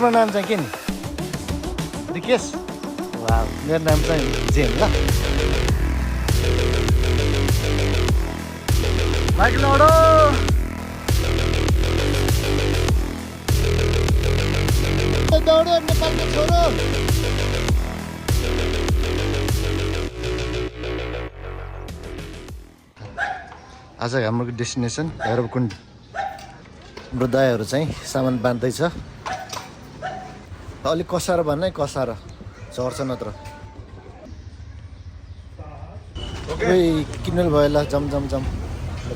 तिम्रो नाम चाहिँ के नि? रिकेश? वाह, मेरो नाम चाहिँ जेन ल। बाइक लडो। दौड्यो नेपालको छोरो। आज हाम्रो डेस्टिनेसन भैरवकुण्ड। हाम्रो दाइहरू चाहिँ सामान बाँध्दैछ। अलिक कसार भन्नै कसार झर्छ नत्र। किन्नु भयो ल, जम जम जम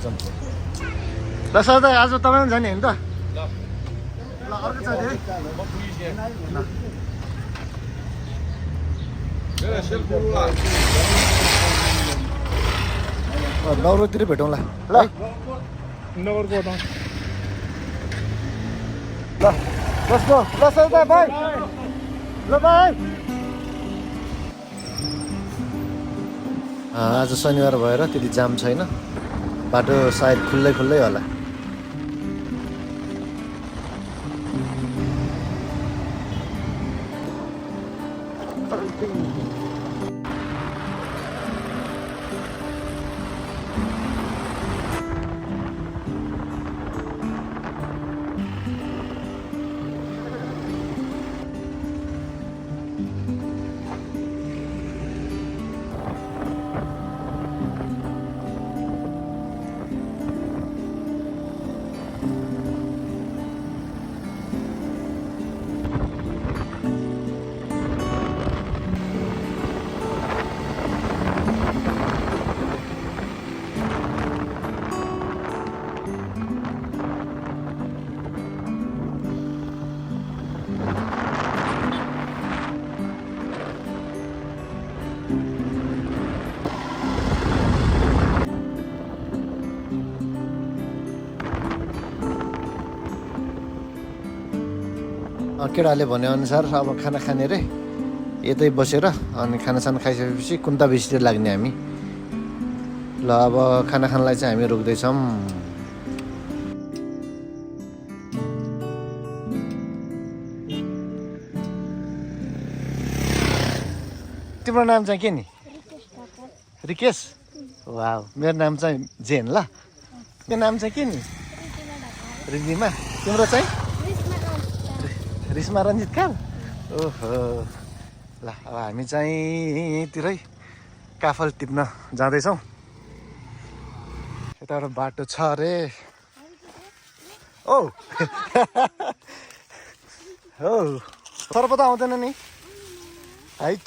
जम। ल सर आज तपाईँ पनि जाने होइन त? ल अर्को छ नौरोतिर भेटौँला ल। नगरको ल let's go. ल सर बाई। ल बाई। आज शनिबार भएर त्यति जाम छैन, बाटो सायद खुल्लै होला। केटाले भनेअनुसार अब खाना खाने रे, यतै बसेर अनि खानासाना खाइसकेपछि कुन्ता बेसीतिर लाग्ने हामी। ल अब खाना खानलाई चाहिँ हामी रोक्दैछौँ। तिम्रो नाम चाहिँ के नि? रिकेश? वाह, मेरो नाम चाहिँ जेन ल। मेरो नाम चाहिँ के नि? रिदिमा। तिम्रो चाहिँ? रिस्मा रञ्जित खाल। ओहो ल अब हामी चाहिँ यहीँतिरै काफल टिप्न जाँदैछौँ। यताबाट बाटो छ अरे। ओ हो सर्प त आउँदैन नि हाइट।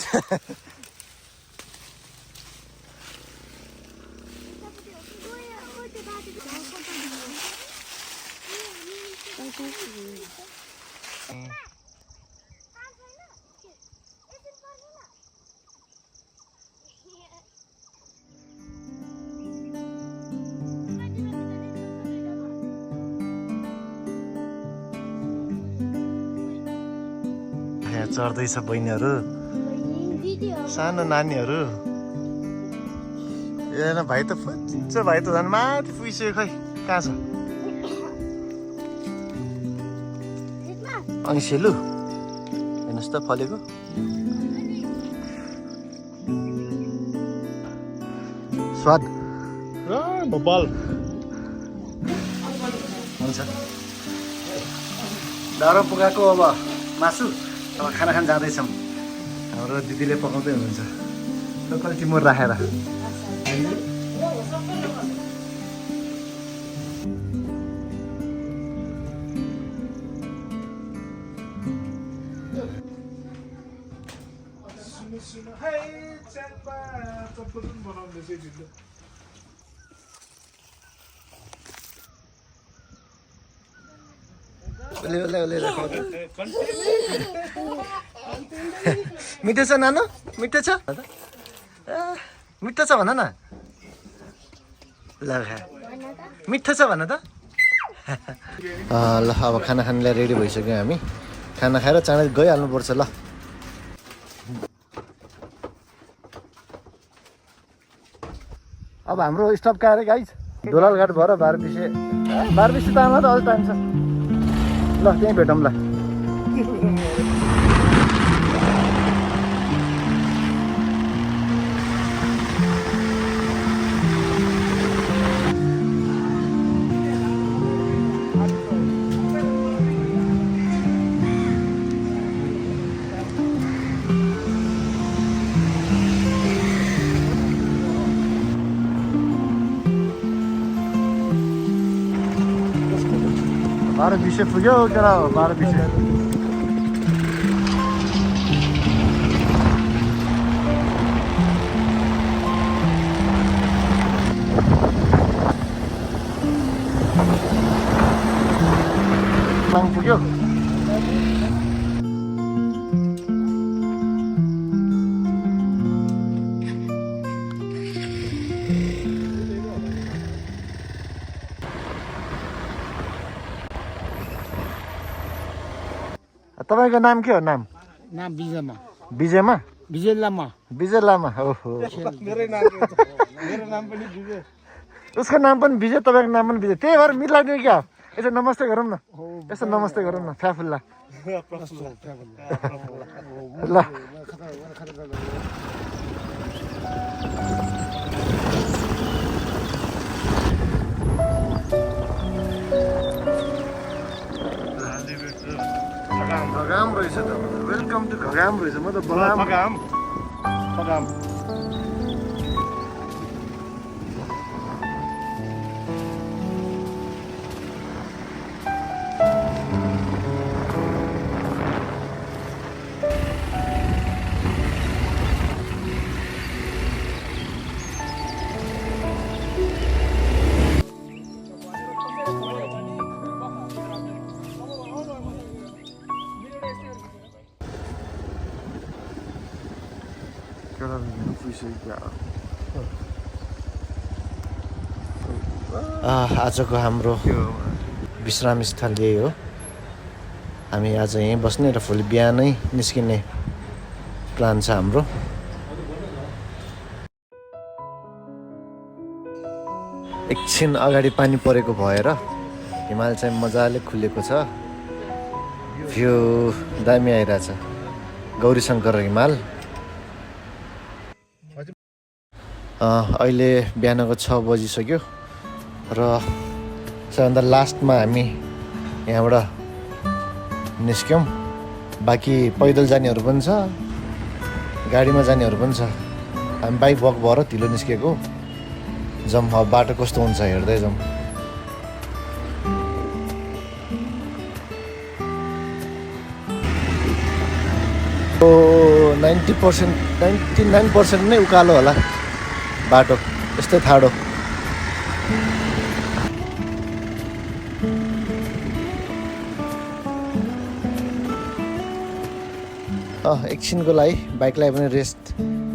चढ्दैछ बहिनीहरू, सानो नानीहरू। ए भाइ त फुच्च, भाइ त झन् माथि पुगिसक्यो, खै कहाँ छ? अनि सेलु हेर्नुहोस् त फलेको। स्वाद बब्बल हुन्छ। डाँडो पुगाएको अब मासु अब खाना खान जाँदैछौँ। हाम्रो दिदीले पकाउँदै हुनुहुन्छ लोकल टिमुर राखेर। मिठो छ नानु? मिठो छ? मिठो छ भन न। ल मिठो छ भन त। ल अब खाना खानलाई रेडी भइसक्यो हामी। खाना खाएर चाँडै गइहाल्नुपर्छ ल। अब हाम्रो स्टप कहाँ अरे गाइज? दोलालघाट भएर बारबिसे त आमा त अझ टाइम छ। ल त्यहीँ भेटौँ ल। 12 पुग्यो केटा 12-20 पुग्यो तपाईको नाम के हो नाम विजयमा विजयमा विजय लामा विजय लामा ओहो मेरो नाम पनि विजय उसको नाम पनि विजय तपाईँको नाम पनि विजय त्यही भएर मिलाइदियो क्या यसो नमस्ते गरौँ न यसो नमस्ते गरौँ न फ्याफुल्ला ल घगाम रहेछ त वेलकम टु घगाम रहेछ म त बगाम पगाम आजको हाम्रो विश्राम स्थल यही हो हामी आज यहीँ बस्ने र भोलि बिहानै निस्किने प्लान छ हाम्रो एकछिन अगाडि पानी परेको भएर हिमाल चाहिँ मजाले खुलेको छ भ्यू दामी आइरहेछ गौरीशङ्कर हिमाल अहिले बिहानको 6 बजिसक्यो र सबभन्दा लास्टमा हामी यहाँबाट निस्क्यौँ बाँकी पैदल जानेहरू पनि छ गाडीमा जानेहरू पनि छ हामी बाइक वक भएर ढिलो निस्केको जाउँ अब बाटो कस्तो हुन्छ हेर्दै जाउँ 99% नै उकालो होला बाटो यस्तै ठाडो एकछिनको लागि बाइकलाई पनि रेस्ट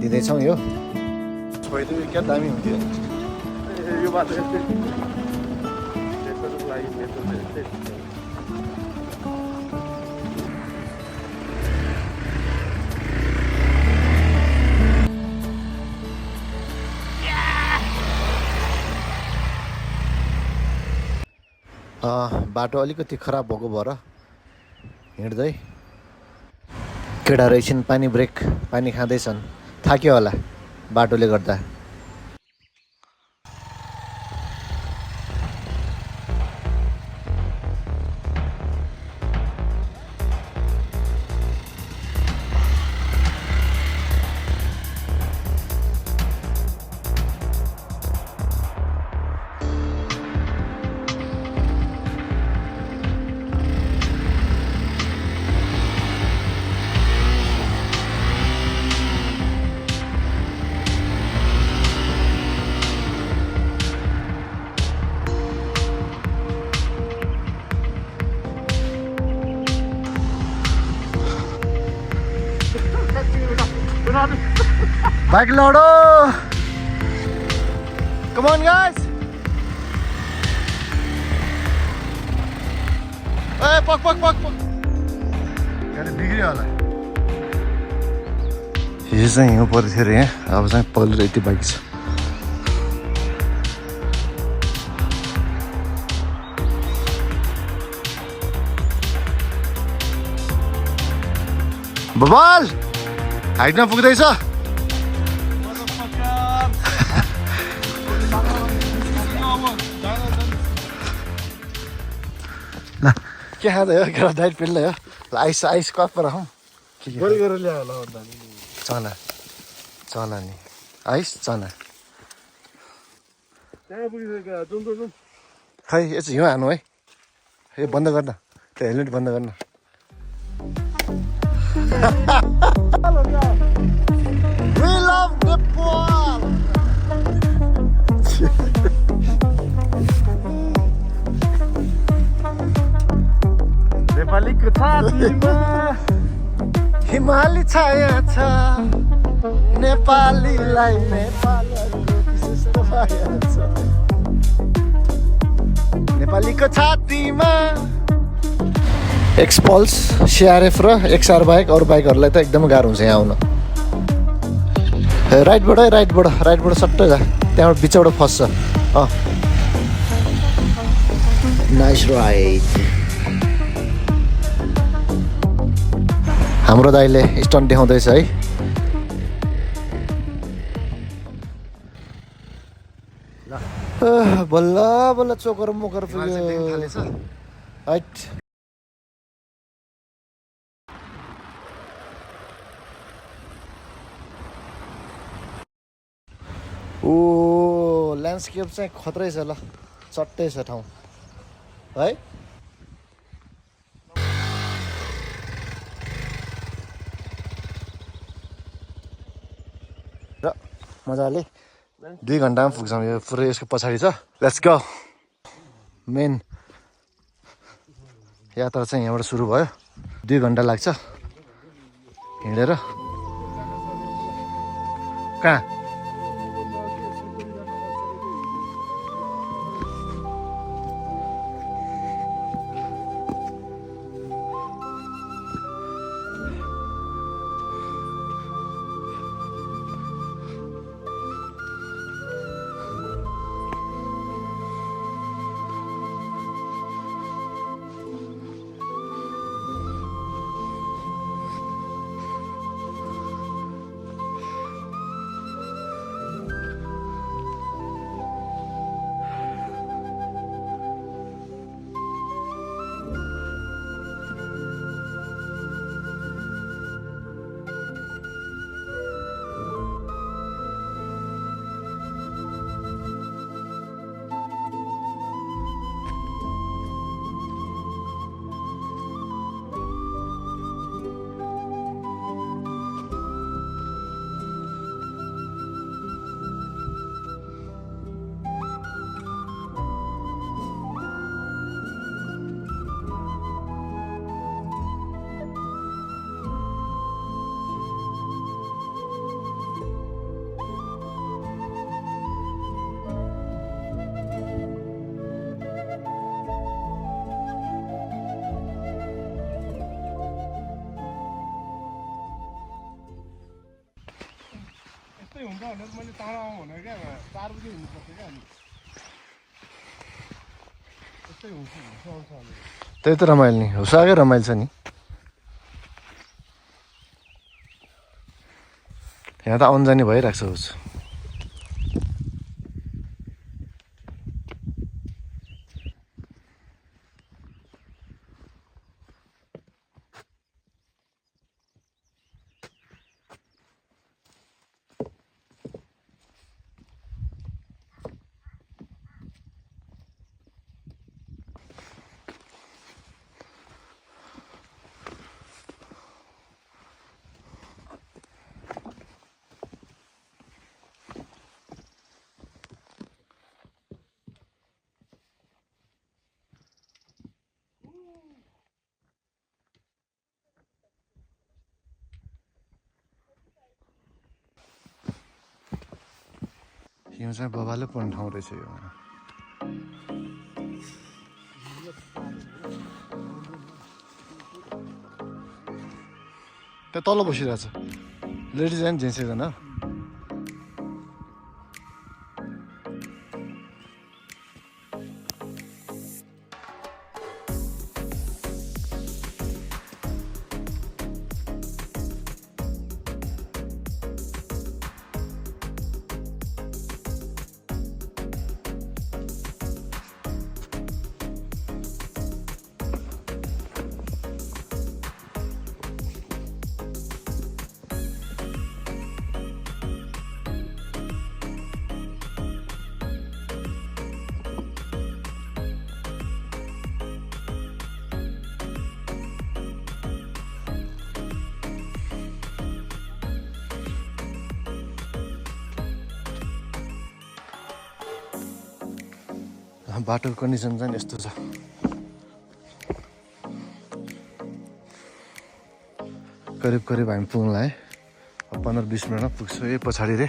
दिँदैछौँ यो छोइदियो क्या दामी हुन्थ्यो यो बाटो बाटो अलिकति खराब भएको भएर हिँड्दै केटाहरू एकछिन पानी ब्रेक पानी खाँदैछन् थाक्यो होला बाटोले गर्दा Back Lodo! Come on guys! Hey, pak. गाडी बिग्रियो होला हिजो चाहिँ हिउँ परेको थियो अरे यहाँ अब चाहिँ पल्लो यति बाइक छ बबाल हाइटमा पुग्दैछ ल के खाँदै हो केटा डाइट पिल्दै हो आइस कप राखौँ चना नि आइस चना खै यो चाहिँ हिउँ हानु है ए बन्द गर्न त्यो हेलमेट बन्द गर्न We love Nepal. नेपालीको छातीमा हिमाली छाया छ नेपालीलाई नेपालीको विशिष्ट माया छ नेपालीको छातीमा एक्सपल्स सिआरएफ र एक्सआर बाइक अरू बाइकहरूलाई त एकदमै गाह्रो हुन्छ यहाँ आउन राइटबाट सट्टै जा त्यहाँबाट बिचबाट फस्छ नाइस राइट हाम्रो दाइले स्टन्ट देखाउँदैछ है बल्ल बल्ल चोकर मोकर पुग्यो हाइट ओ ल्यान्डस्केप चाहिँ खत्रै छ ल चट्टै छ ठाउँ है र मजाले 2 घन्टामा पुग्छौँ यो पुरै यसको पछाडि छ लेट्स गो मेन यात्रा चाहिँ यहाँबाट सुरु भयो 2 घन्टा लाग्छ हिँडेर कहाँ हुन्छ भनेर मैले टाढा आउँ भनेर क्या 4 बजी हुनुपर्छ क्या अनि त्यस्तै हुन्छ त्यही त रमाइलो नि हुसाकै रमाइलो छ नि यहाँ त आउन जाने भइरहेको छ होस् यो चाहिँ बबाले पर्ने ठाउँ रहेछ यो त्यहाँ तल बसिरहेछ लेडिज एन्ड जेन्ट्स एकजना बाटोको कन्डिसन चाहिँ यस्तो छ। करिब करिब हामी पुग्नुला है 15-20 मिनटमा पुग्छु। ए पछाडि रे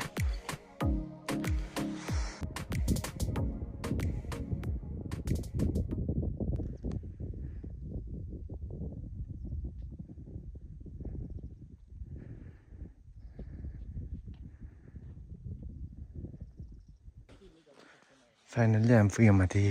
फाइनल्ली हामी पुग्यौँ माथि।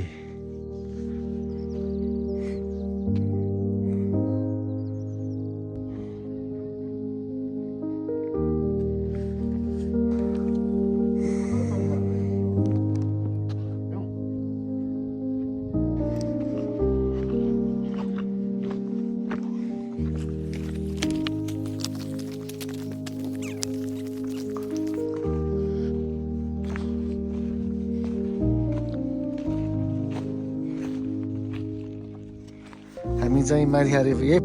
हामी चाहिँ माथि आएर यही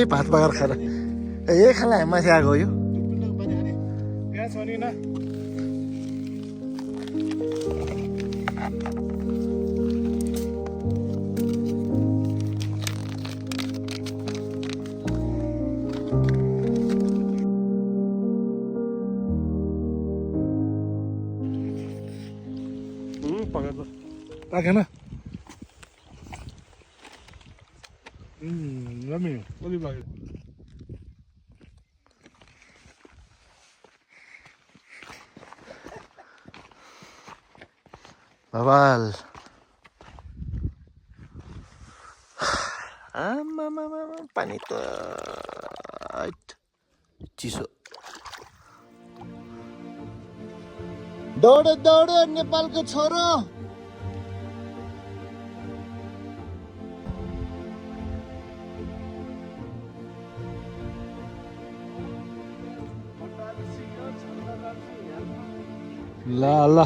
भात पकाएर खाएर यही खाना हामी माथि आएको हो। यो यहाँ छ नि न पकाएको राखेन रमी कति लाग्यो बवाल पानी त चिसो। दौड दौड नेपालको छोरो। ल ल